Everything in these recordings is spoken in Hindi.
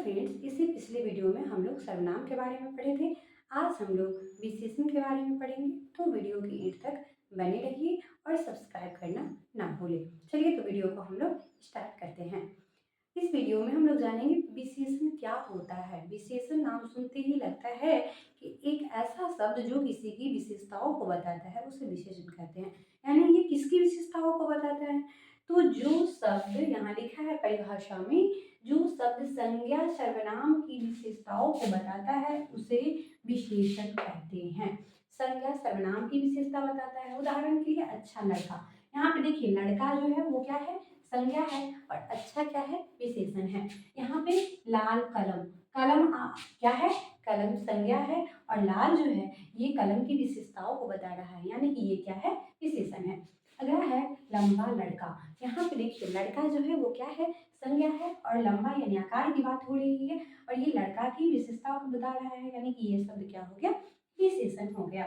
फ्रेंड्स, इससे पिछले वीडियो में हम लोग सर्वनाम के बारे में पढ़े थे। आज हम लोग विशेषण के बारे में पढ़ेंगे, तो वीडियो की एंड तक बने रहिए और सब्सक्राइब करना ना भूलें। चलिए तो वीडियो को हम लोग स्टार्ट करते हैं। इस वीडियो में हम लोग जानेंगे विशेषण क्या होता है। विशेषण नाम सुनते ही लगता है कि एक ऐसा शब्द जो किसी की विशेषताओं को बताता है उसे विशेषण कहते हैं। यानी ये किसकी विशेषताओं को बताता है? तो जो शब्द यहाँ लिखा है परिभाषा में, जो शब्द संज्ञा सर्वनाम की विशेषताओं को बताता है उसे विशेषण कहते हैं। संज्ञा सर्वनाम की विशेषता बताता है। उदाहरण के लिए अच्छा लड़का, यहाँ पे देखिए लड़का जो है वो क्या है? संज्ञा है और अच्छा क्या है? विशेषण है। यहाँ पे लाल कलम, कलम क्या है? कलम संज्ञा है और लाल जो है ये कलम की विशेषताओं को बता रहा है, यानी कि ये क्या है? विशेषण है। अगला है लंबा लड़का, यहाँ पे देखिए लड़का जो है वो क्या है? संज्ञा है और लंबा यानी आकार की बात हो रही है और ये लड़का की विशेषताओं को बता रहा है, यानी कि ये शब्द क्या हो गया? विशेषण हो गया।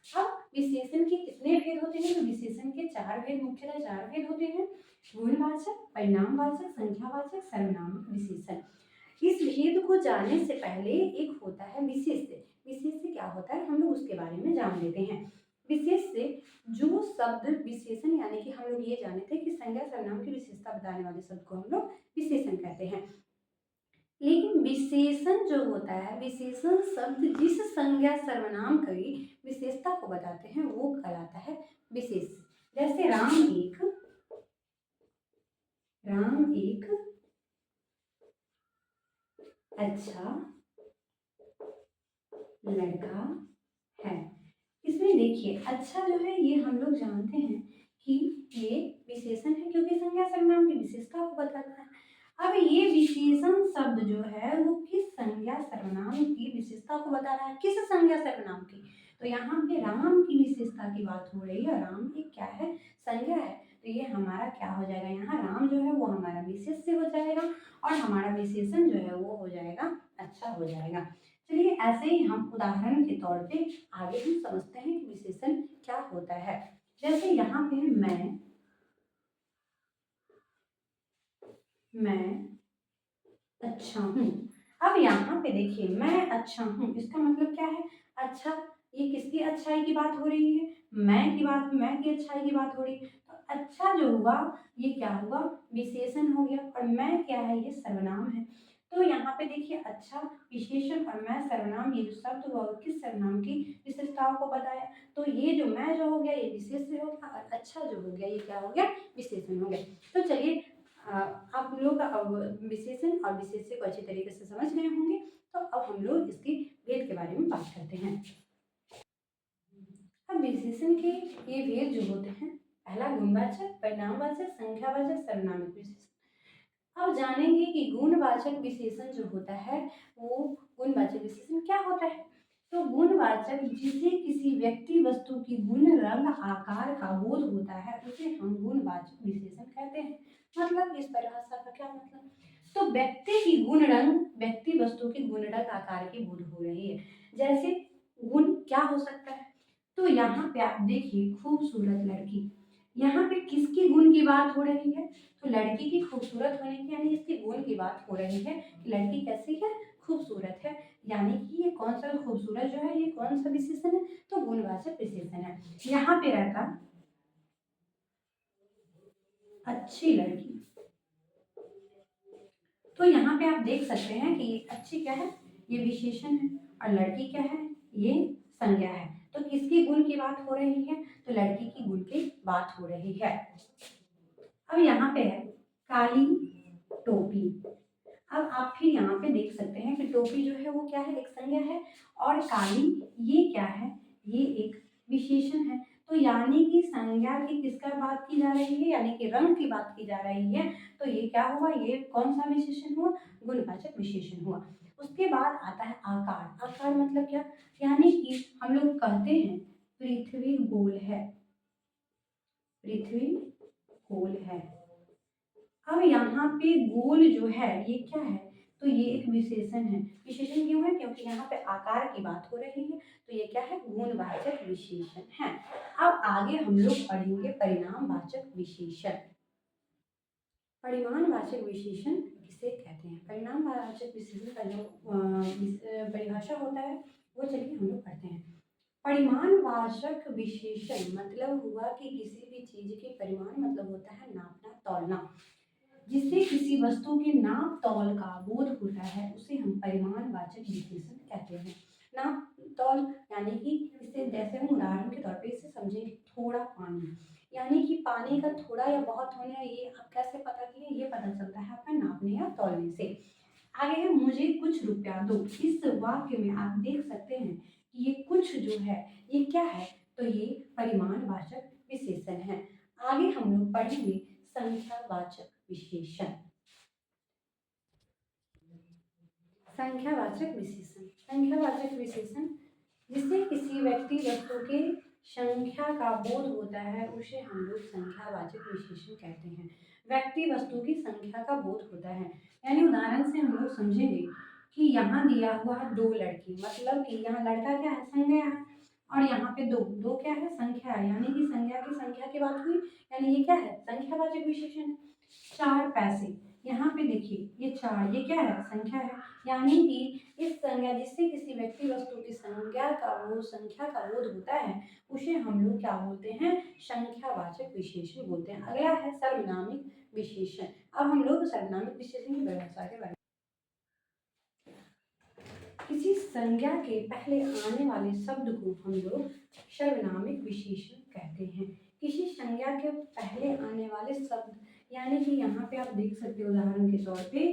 अब विशेषण के कितने भेद होते हैं? तो विशेषण के चार भेद, मुख्यतः चार भेद होते हैं: गुणवाचक, परिणामवाचक, संख्यावाचक, सर्वनामिक विशेषण। इस भेद को जानने से पहले एक होता है विशेष्य। विशेष्य क्या होता है हम लोग उसके बारे में जान लेते हैं। विशेष्य जो शब्द विशेषण, यानी कि हम लोग ये जाने थे कि संज्ञा सर्वनाम की विशेषता बताने वाले शब्द को हम लोग विशेषण कहते हैं। लेकिन विशेषण जो होता है, विशेषण शब्द जिस संज्ञा सर्वनाम की विशेषता को बताते हैं वो कहलाता है विशेष। जैसे राम एक अच्छा लड़का है। इसमें देखिए अच्छा जो है ये हम लोग जानते हैं कि ये विशेषण है, क्योंकि संज्ञा सर्वनाम की विशेषता को बताता है। अब ये विशेषण शब्द जो है वो किस संज्ञा सर्वनाम की विशेषता को बता रहा है? किस संज्ञा सर्वनाम की? तो यहाँ पे राम की विशेषता की बात हो रही है। राम एक क्या है? संज्ञा है। तो ये हमारा क्या हो जाएगा? यहाँ राम जो है वो हमारा विशेष्य हो जाएगा और हमारा विशेषण जो है वो हो जाएगा अच्छा हो जाएगा। चलिए ऐसे ही हम उदाहरण के तौर पे आगे हम समझते हैं कि विशेषण क्या होता है। जैसे यहाँ पे मैं अच्छा हूँ। अब यहाँ पे देखिए मैं अच्छा हूँ, इसका मतलब क्या है? अच्छा, ये किसकी अच्छाई की बात हो रही है? मैं की अच्छाई की बात हो रही है। तो अच्छा जो हुआ ये क्या हुआ? विशेषण हो गया और मैं क्या है? ये सर्वनाम है। तो यहाँ पे देखिए अच्छा विशेषण और मैं सर्वनाम, ये जो शब्द हुआ वो किस सर्वनाम की विशेषताओं को बताया? तो ये जो मैं जो हो गया ये विशेष्य हो गया और अच्छा जो हो गया ये क्या हो गया? विशेषण हो गया। तो चलिए आप लोग अब विशेषण और विशेष्य को अच्छी तरीके से समझ गए होंगे। तो अब हम लोग इसके भेद के बारे में बात करते हैं। अब विशेषण के ये भेद जो होते हैं, पहला गुणवाचक, परिणामवाचक, संख्यावाचक, सर्वनामिक विशेषण। अब जानेंगे कि गुणवाचक विशेषण जो होता है वो गुणवाचक विशेषण क्या होता है। तो गुणवाचक जिसे किसी व्यक्ति वस्तु की गुण रंग आकार का बोध होता है उसे हम गुणवाचक विशेषण कहते हैं। मतलब इस परिभाषा का क्या मतलब? तो व्यक्ति की गुण रंग, व्यक्ति वस्तु की गुण रंग आकार की बोध हो रही है। जैसे गुण क्या हो सकता है? तो यहाँ पे आप देखिए खूबसूरत लड़की, यहाँ पे किसकी गुण की बात हो रही है? तो लड़की की खूबसूरत होने की, यानी इसके गुण की बात हो रही है कि लड़की कैसी है? खूबसूरत है। यानी कि ये कौन सा खूबसूरत जो है ये कौन सा विशेषण है? तो गुणवाचक विशेषण है। यहाँ पे रहता अच्छी लड़की, तो यहाँ पे आप देख सकते हैं कि ये अच्छी क्या है? ये विशेषण है और लड़की क्या है? ये संज्ञा है। तो किसकी गुण की बात हो रही है? तो लड़की की गुण की बात हो रही है। अब यहाँ पे है काली टोपी। अब आप फिर यहाँ पे देख सकते हैं कि टोपी जो है वो क्या है? एक संज्ञा है और काली ये क्या है? ये एक विशेषण है। तो यानी कि संज्ञा की किसका बात की जा रही है? यानी कि रंग की बात की जा रही है। तो ये क्या हुआ? ये कौन सा विशेषण हुआ? गुणवाचक विशेषण हुआ। उसके बाद आता है आकार। आकार मतलब क्या? यानी कि हम लोग कहते हैं पृथ्वी गोल है, पृथ्वी गोल है। अब यहाँ पे गोल जो है ये क्या है? तो ये एक विशेषण है। विशेषण क्यों है? क्योंकि यहाँ पे आकार की बात हो रही है। तो ये क्या है? गुणवाचक विशेषण है। अब आगे हम लोग पढ़ेंगे परिणामवाचक विशेषण। परिमाणवाचक विशेषण इसे कहते हैं। परिणामवाचक विशेषण का जो परिभाषा होता है वो चलिए हम लोग पढ़ते हैं। परिमाणवाचक विशेषण मतलब हुआ कि किसी भी चीज के परिमाण मतलब होता है नापना तौलना। जिससे किसी वस्तु के नाप तौल का बोध होता है उसे हम परिमाणवाचक विशेषण कहते हैं। नाप तौल यानी कि इसे जैसे हम उदाहरण के तौर पे इसे समझेंगे, थोड़ा पानी यानी कि पानी का थोड़ा या बहुत होना ये आप कैसे पता किए, ये पता चलता है आपका नापने या तौलने से। आगे है मुझे कुछ रुपया दो। इस वाक्य में आप देख सकते हैं कि ये कुछ जो है ये क्या है, तो ये परिमाणवाचक विशेषण है। आगे हम लोग पढ़ेंगे संख्यावाचक विशेषण। संख्यावाचक विशेषण, संख्यावाचक विशेषण जिससे किसी व्यक्ति वस्तु के संख्या का बोध होता है उसे हम लोग संख्यावाचक विशेषण कहते हैं। व्यक्ति वस्तु की संख्या का बोध होता है, यानी उदाहरण से हम लोग समझेंगे कि यहाँ दिया हुआ है दो लड़की, मतलब कि यहाँ लड़का क्या है, संज्ञा है, और यहाँ पे दो, दो क्या है, संख्या है, यानी कि संख्या की बात हुई, यानी ये क्या है, संख्यावाचक विशेषण है। चार पैसे, यहाँ पे देखिए ये चार, ये क्या है, संख्या है, यानी कि इस संज्ञा जिससे किसी व्यक्ति वस्तु की संख्या का बोध होता है उसे हम लोग क्या बोलते हैं, संख्यावाचक विशेषण बोलते हैं। अगला है सर्वनामिक विशेषण। अब हम लोग सर्वनामिक विशेषण की परिभाषा के बारे में, किसी संज्ञा के पहले आने वाले शब्द को हम लोग सर्वनामिक विशेषण कहते हैं। किसी संज्ञा के पहले आने वाले शब्द, यानी कि यहाँ पे आप देख सकते हो उदाहरण के तौर पे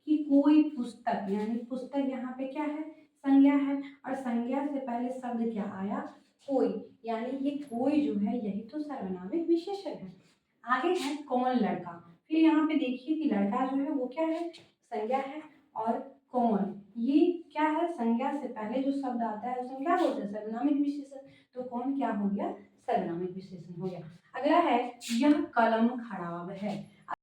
कि कोई पुस्तक, यानी पुस्तक यहाँ पे क्या है, संज्ञा है, और संज्ञा से पहले शब्द क्या आया, कोई, यानी ये कोई जो है यही तो सर्वनामिक विशेषण है। आगे है कौन लड़का, फिर यहाँ पे देखिए कि लड़का जो है वो क्या है, संज्ञा है, और कौन ये क्या है, संज्ञा से पहले जो शब्द आता है उसे क्या बोलते हैं, सर्वनामिक विशेषण। तो कौन क्या हो गया, सर्वनामिक विशेषण हो गया। अगला है यह कलम खराब है।